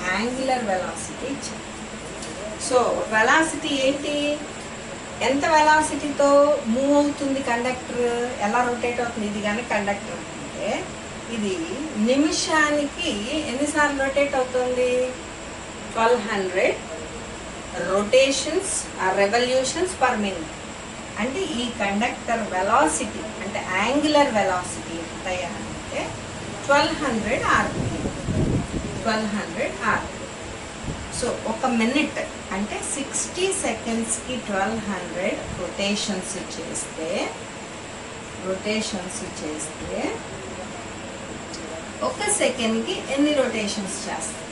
యాంగులర్ వెలాసిటీ ఇచ్చింది. సో వెలాసిటీ ఏంటి? ఎంత వెలాసిటీతో మూవ్ అవుతుంది కండక్టర్, ఎలా రొటేట్ అవుతుంది? ఇది కానీ కండక్టర్ అంటే ఇది నిమిషానికి ఎన్నిసార్లు రొటేట్ అవుతుంది? 1200 రొటేషన్స్ రెవల్యూషన్స్ పర్ మినిట్. అంటే ఈ కండక్టర్ వెలాసిటీ అంటే యాంగులర్ వెలాసిటీ ఎంత అంటే 1200 RPM. 1200 RPM. సో ఒక మినిట్ అంటే 60 సెకండ్స్కి 1200 రొటేషన్స్ చేస్తే ఒక సెకండ్కి ఎన్ని రొటేషన్స్ చేస్తారు?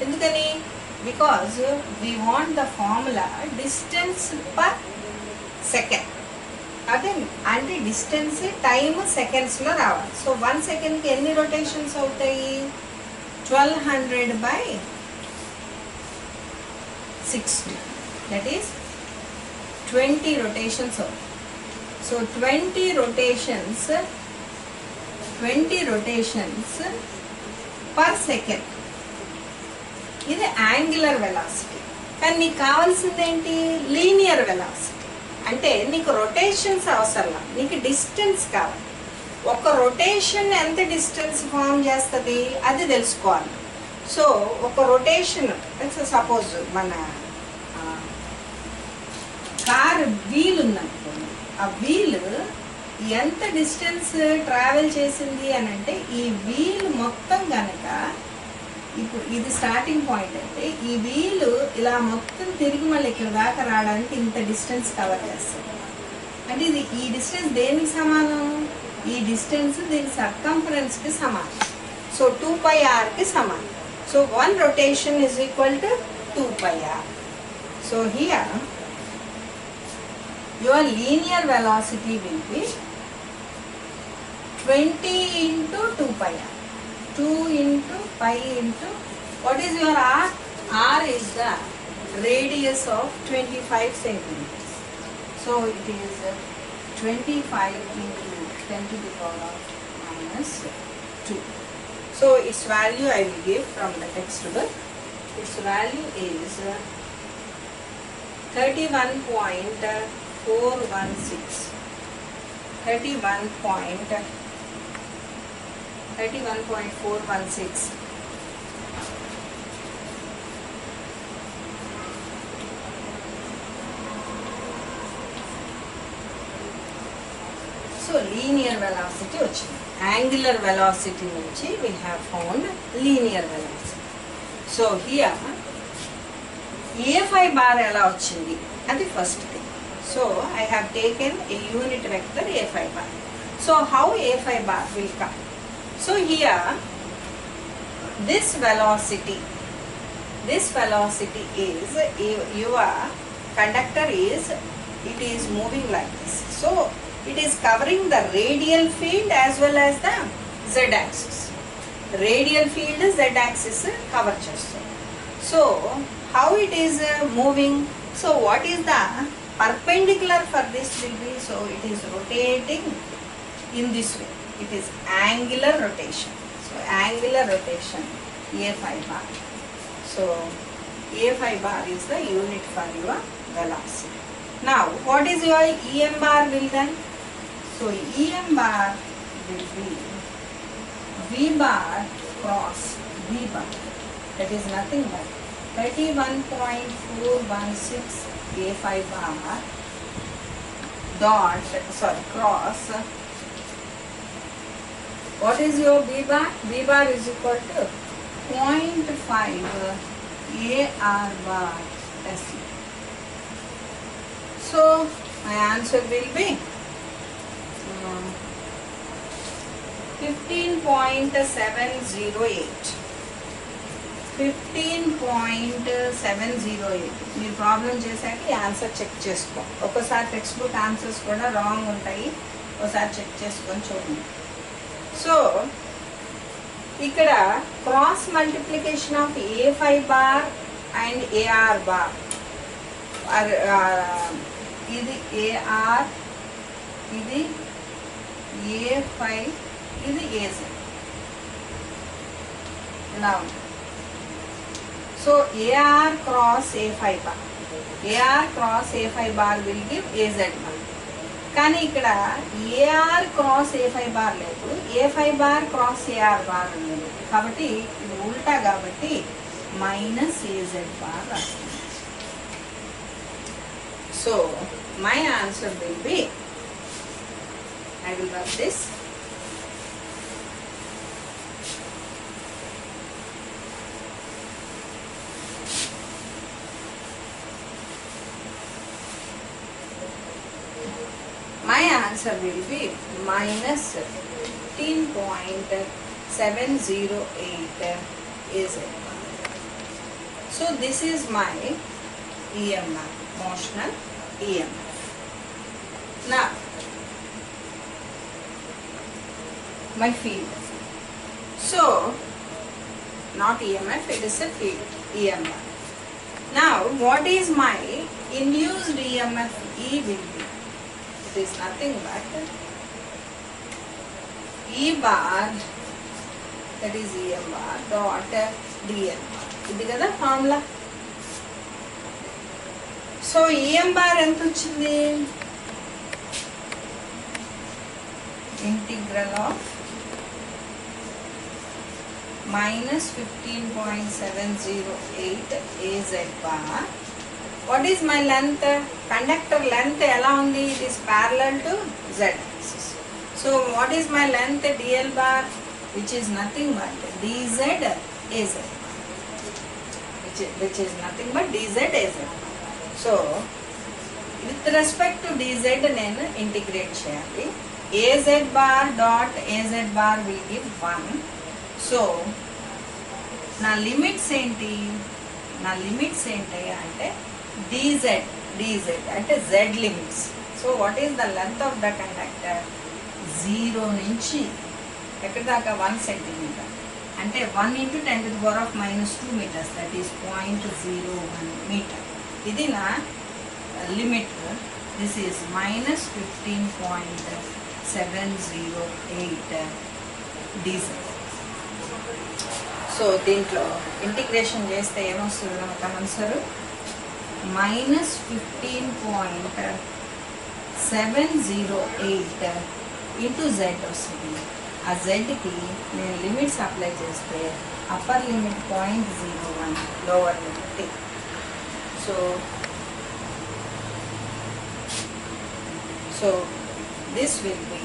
ఎందుకని? Because we want the formula distance per second. అదే అంటే డిస్టెన్స్ టైమ్ సెకండ్స్లో రావాలి. సో 1 సెకండ్కి ఎన్ని రొటేషన్స్ అవుతాయి? 1200/60, దట్ ఈస్ 20 రొటేషన్స్ అవుతాయి. So 20 rotations per second. ఇది యాంగులర్ వెలాసిటీ. కానీ నీకు కావాల్సింది ఏంటి? Linear velocity. అంటే నీకు రొటేషన్స్ అవసరం, నీకు డిస్టెన్స్ కావాలి. ఒక రొటేషన్ ఎంత డిస్టెన్స్ ఫామ్ చేస్తుంది అది తెలుసుకోవాలి. సో ఒక రొటేషన్ సపోజ్ మన కార్ వీల్ ఉందనుకోండి, ఆ వీల్ ఎంత డిస్టెన్స్ ట్రావెల్ చేసింది అని అంటే ఈ వీల్ మొత్తం కనుక ఇప్పుడు ఇది స్టార్టింగ్ పాయింట్ అయితే ఈ వీలు ఇలా మొత్తం తిరిగి మళ్ళీ ఇక్కడ దాకా రావడానికి ఇంత డిస్టెన్స్ కవర్ చేస్తుంది. అంటే ఇది ఈ డిస్టెన్స్ దేనికి సమానం? ఈ డిస్టెన్స్ దీని సర్కంఫరెన్స్కి సమానం. సో 2πrకి సమానం. So 1 rotation is equal to 2πr. So here your linear velocity will be 20 into 2πr. 2 into pi into what is your r? R is the radius of 25 centimeters. So it is 25 into 10 to the power minus 2. So its value I will give from the textbook. Its value is 31.416. 31.416. So linear velocity వచ్చింది. Angular velocity నుంచి we have found linear velocity. So here A5 bar ఎలా వచ్చింది అది first thing. So I have taken a unit vector A5 bar. So how A5 bar will come? So here this velocity is your conductor is moving like this. So it is covering the radial field as well as the z axis. Radial field z axis cover చేస్తుంది. So how it is moving? So what is the perpendicular for this will be? So it is rotating in this way. It is angular rotation. So angular rotation A5 bar. So A5 bar is the unit for your velocity. Now what is your EM bar will then? So EM bar will be V bar cross V bar. That is nothing but 31.416 A5 bar cross. What is your B bar? B bar is equal to 0.5 AR bar SE. So my answer will be 15.708. 15.708. మీరు problem చేశాక ఈ answer check చేసుకో. ఒకసారి text book answers కూడా wrong ఉంటాయి, ఒకసారి check చేసుకొని చూడండి. సో ఇక్కడ cross multiplication of A5 bar and AR bar, ఇది AR, ఇది A5, ఇది AZ ఇలా ఉంది. So AR cross A5 bar, AR cross A5 bar will give AZ bar. కానీ ఇక్కడ AR cross A5 bar లేదు, A5 bar cross AR bar ఉంది కాబట్టి ఇది ఉల్టా, కాబట్టి మైనస్ AZ bar రాస్తుంది. So my answer will be, I will rub this. My answer will be minus 15.708 is it. So this is my EMF, motional EMF. Now my field. So not EMF, it is a field, EMF. Now what is my induced EMF? E will be, it is nothing but E bar, that is EM bar dot DL bar. ఇది కదా formula. So EM bar ఎంత వచ్చింది? Integral of minus 15.708 AZ bar. What is my length? Conductor length ఎలా ఉంది? It is parallel to Z axis. So what is my length DL bar? Which is nothing but DZ AZ, which is nothing but DZ AZ. So with respect to DZ నేను integrate చేయాలి. AZ bar dot AZ bar will give 1. So నా limits ఏంటి? నా limits ఏంటి అంటే dz అంటే z limits. So what is the length of the conductor? 0 నుంచి ఎక్కడి దాకా? 1 సెంటీమీటర్, అంటే 1 × 10⁻⁻2 meters, దట్ ఈస్ 0.01 మీటర్. ఇది నా limit. This is minus 15.708 dz. So దీంట్లో ఇంటిగ్రేషన్ చేస్తే ఏమొస్తుంది మనకు ఆన్సర్? minus 15.708 into Z వస్తుంది. ఆ Zకి నేను లిమిట్స్ అప్లై చేస్తే upper limit 0.01, lower limit. So this will be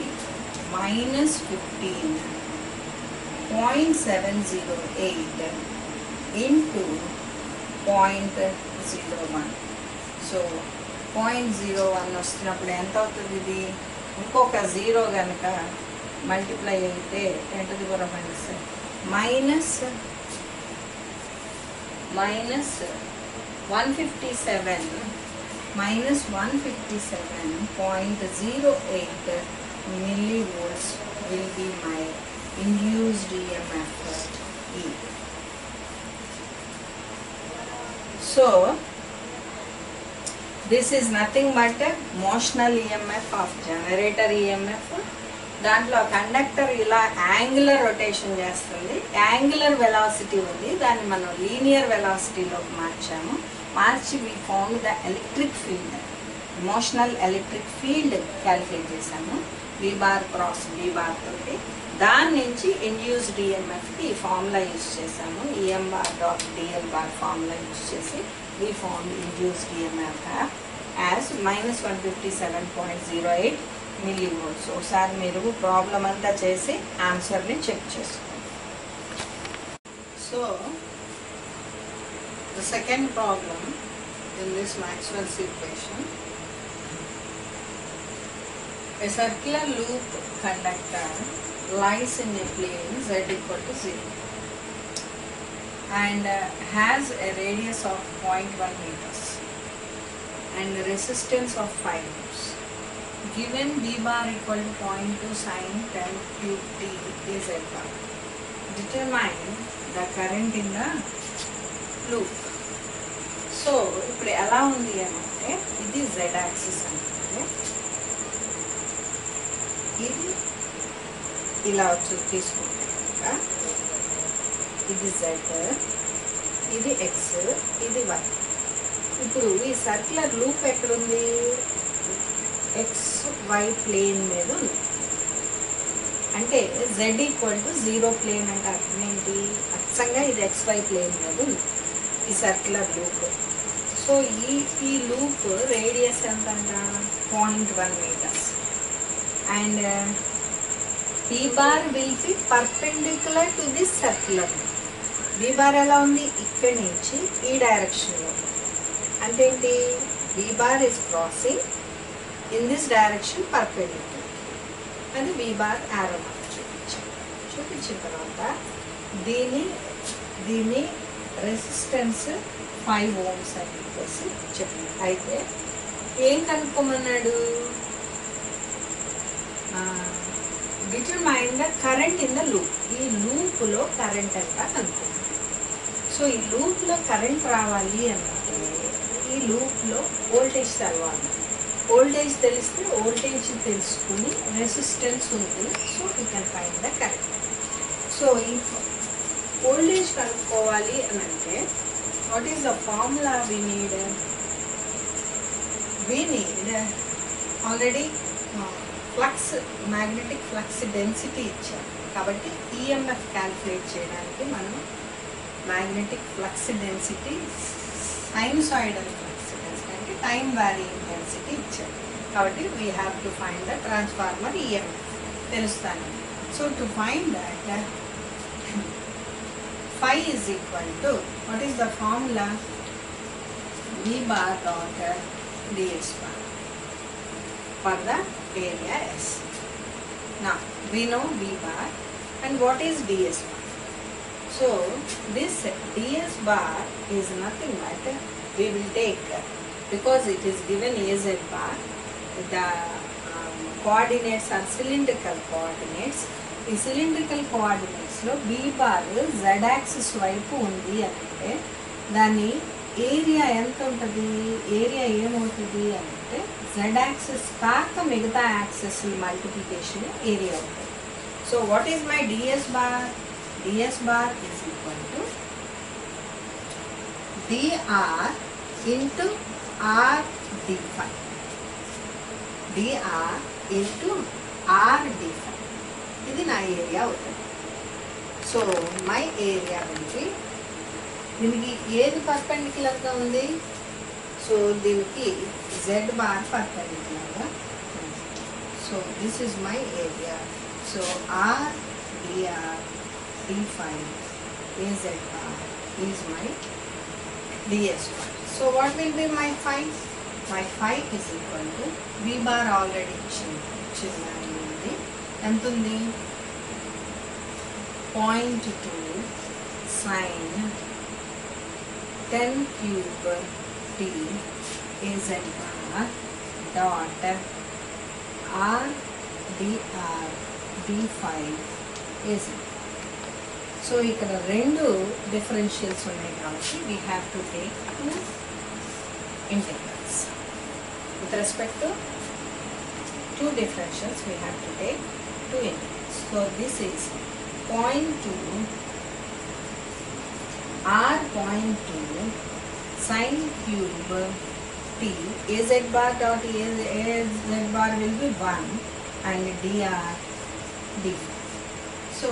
minus 15.708 into 0.01. So 0.01 వస్తున్నప్పుడు ఎంత అవుతుంది? ఇది ఇంకొక 0 కనుక మల్టిప్లై అయితే 10⁻⁻⁻, minus 157.08 millivolts will be my induced EMF E. So this is nothing but a motional EMF of generator EMF. దాంట్లో conductor ఇలా angular rotation చేస్తుంది, యాంగులర్ వెలాసిటీ ఉంది, దాన్ని మనం లీనియర్ వెలాసిటీలోకి మార్చాము. మార్చి we found the electric field, emotional electric field calculate చేసాము V bar cross B bar తోటి. దాని నుంచి ఇండ్యూస్డ్ ఈఎంఎఫ్కి ఈ ఫార్ములా యూజ్ చేసాము, EM bar dot DL bar formula use చేసి we found induced EMF as minus 157.08 millivolts. ఒకసారి మీరు problem అంతా చేసి ఆన్సర్ని చెక్ చేసుకోండి. So the second problem in this Maxwell's equation, a circular loop conductor lies in a plane z equal to 0 and has a radius of 0.1 meters and resistance of 5 ohms. Given B bar equal to 0.2 sin 10 cube t is z bar. determine the current in the loop. So ఇప్పుడు ఎలా ఉంది అంటే ఇది z axis అంటే ఇది ఇలా వచ్చి తీసుకుంటే కనుక ఇది z, ఇది x, ఇది y. ఇప్పుడు ఈ సర్క్యులర్ లూప్ ఎక్కడుంది? XY ప్లేన్ మీద ఉంది. అంటే z ఈక్వల్ టు 0 ప్లేన్ అంటే అర్థం ఏంటి? అచ్చంగా ఇది XY ప్లేన్ మీద ఉంది ఈ సర్క్యులర్ లూప్. సో ఈ లూప్ రేడియస్ ఎంత అంట? 0.1 meters. And B bar will be perpendicular to this circular loop. B bar ఎలా ఉంది? ఇక్కడి నుంచి ఈ డైరెక్షన్లో. అంటే ఏంటి? B bar is crossing in this direction perpendicular. అది B bar arrow మార్క్ చూపించిన తర్వాత దీని రెసిస్టెన్స్ 5 ohms అని చెప్పేసి చెప్పాను. అయితే ఏం కనుక్కోమన్నాడు? Determine the current in the loop. ఈ లూప్లో కరెంట్ ఎంత కనుక్కోమన్నాడు. సో ఈ లూప్లో కరెంట్ రావాలి అంటే ఈ లూప్లో వోల్టేజ్ తెలవాలి. వోల్టేజ్ తెలిస్తే వోల్టేజ్ తెలుసుకుని రెసిస్టెన్స్ ఉంది. So we can find the current. So ఈ వోల్టేజ్ కనుక్కోవాలి అని అంటే what is the formula we need? Already flux, magnetic flux density ఇచ్చారు కాబట్టి ఈఎంఎఫ్ క్యాల్కులేట్ చేయడానికి మనం magnetic flux density, sinusoidal flux density అంటే టైం వారీయింగ్ డెన్సిటీ ఇచ్చారు కాబట్టి we have to find the transformer EMF తెలుస్తాను. So to find that phi is equal to, what is the formula? V bar dot ds bar for the area S. Now we know V bar and what is ds bar. So this ds bar is nothing but we will take, because it is given AZ bar, the coordinates are cylindrical coordinates. ఈ cylindrical కోఆర్డినేట్స్లో B bar Z axis వైపు ఉంది అంటే దాని area ఎంత ఉంటుంది? Area ఏమవుతుంది అంటే Z యాక్సిస్ కాక మిగతా యాక్సిస్ మల్టిప్లికేషన్ ఏరియా ఉంటుంది. So what is my DS bar? DS bar is equal to dr into r d5. dr into r d5 ఇది నా ఏరియా అవుతుంది. సో మై ఏరియా నుంచి దీనికి ఏది పర్పెండిక్యులర్గా ఉంది? సో దీనికి Z బార్ పర్పెండిక్యులర్గా ఉంది. So this is my area. So R dr d5 AZ bar is my DS bar. So what will be my phi? My phi is equal to V bar already ఇచ్చింది ఎంత ఉంది? 0.2 sin 10 cube t AZ bar dot R dr d5 AZ. So ఇక్కడ రెండు differentials ఉన్నాయి కాబట్టి we have to take two integrals with respect to two differentials. We have to take two integrals. So this is 0.2 r.2 sin cube t AZ bar dot AZ bar will be 1 and dr d. So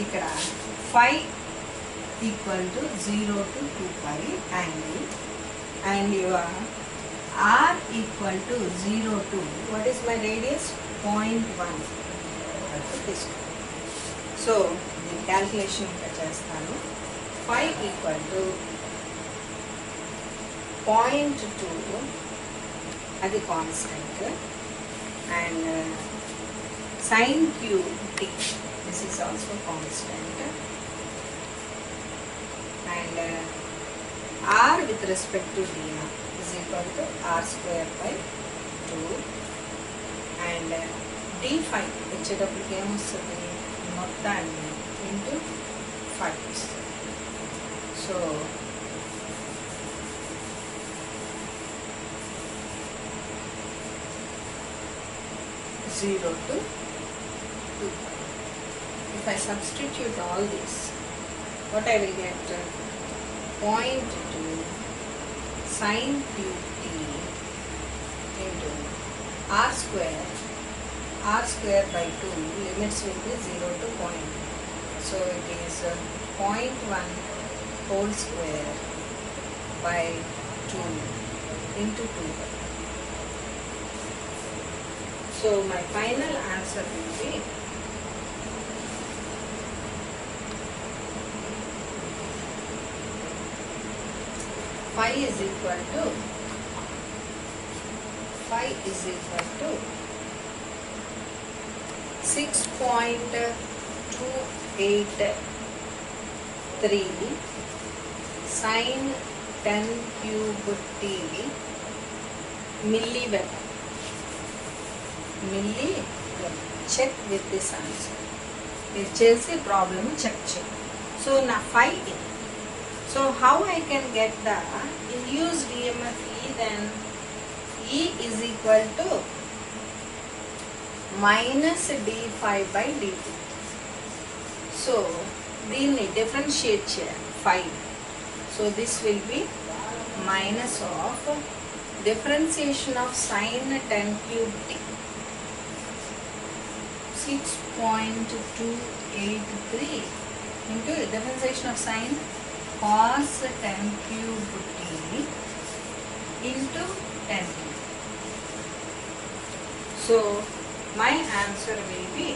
ఇక్కడ phi equal to 0 to 2 pi angle and your r equal to 0 to, what is my radius? 0.1. So the calculation chestanu. Phi equal to 0.2 అది constant and sin cube t, this is also constant, and r with respect to dr is equal to r square by 2 and d5 వచ్చేటప్పటికి ఏమొస్తుంది? మొత్తాన్ని into 5. So 0 to 2. If I substitute all this, what I will get? 0.2 sine cube t into r square by 2, limits will be 0 to 0.2. So it is 0.1 whole square by 2 into 2. So my final answer will be phi is equal to 6.283 sine 10 cube t milliweber. Check with this answer. This chelsea problem check. So now phi in. So how I can get the induced EMF E? Then E is equal to minus d phi by dt. So దీన్ని differentiate చేయాలి phi. So this will be minus of differentiation of sine 10 cube t. 6.283 into differentiation of sine cos 10 cube t into 10 cube. So my answer will be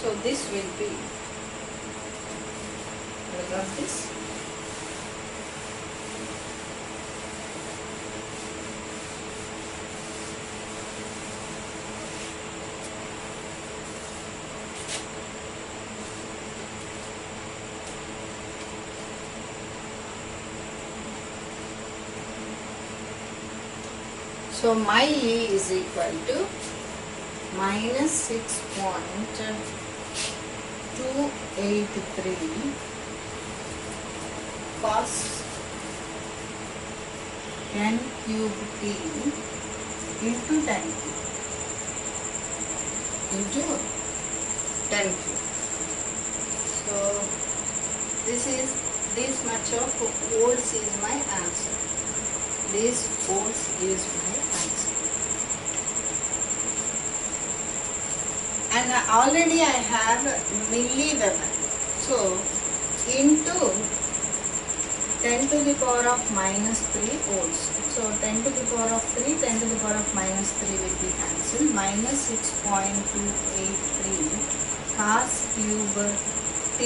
so this will be, I got this. So my E is equal to minus 6.283 cos 10 cube t into 10 cube into 10 cube. So this much of volts is my answer. This volts is my answer. And already I have milliweber. So into 10 to the power of minus 3 volts. So 10 to the power of 3, 10 to the power of minus 3 will be cancelled. Minus 6.283 cos cube t,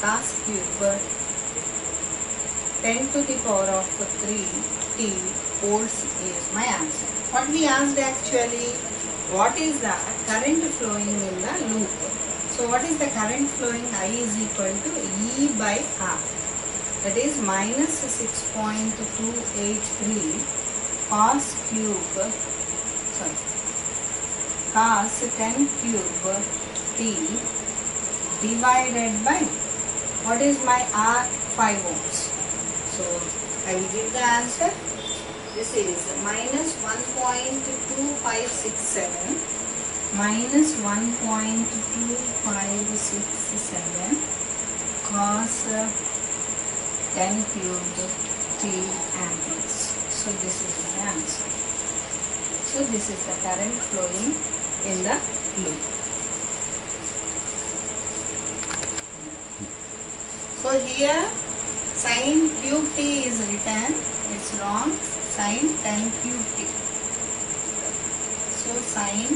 cos cube 10 to the power of 3 t volts is my answer. What we asked actually, what is the current flowing in the loop? So what is the current flowing? I is equal to E by R. That is minus 6.283 cos 10 cube t divided by, what is my R? 5 ohms. So I will give the answer. This is minus 1.2567 minus 1.2567 cos 10 cube t amperes. So this is my answer. So this is the current flowing in the loop. So here sine cube t is written, it's wrong, sine 10 cube t. So sine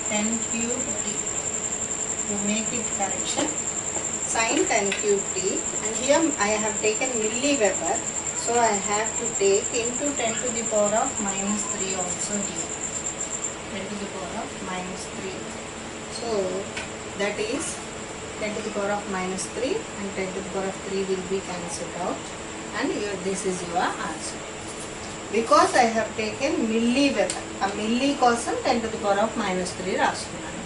10 cube t, to make it correction, sin 10 cube t, and here I have taken milliweber, so I have to take into 10 to the power of minus 3 also here. 10 to the power of minus 3. So that is 10 to the power of minus 3 and 10 to the power of 3 will be cancelled out, and this is your answer. Because I have taken milliweber, a milli కోసం 10 to the power of minus 3 రాస్తున్నాను.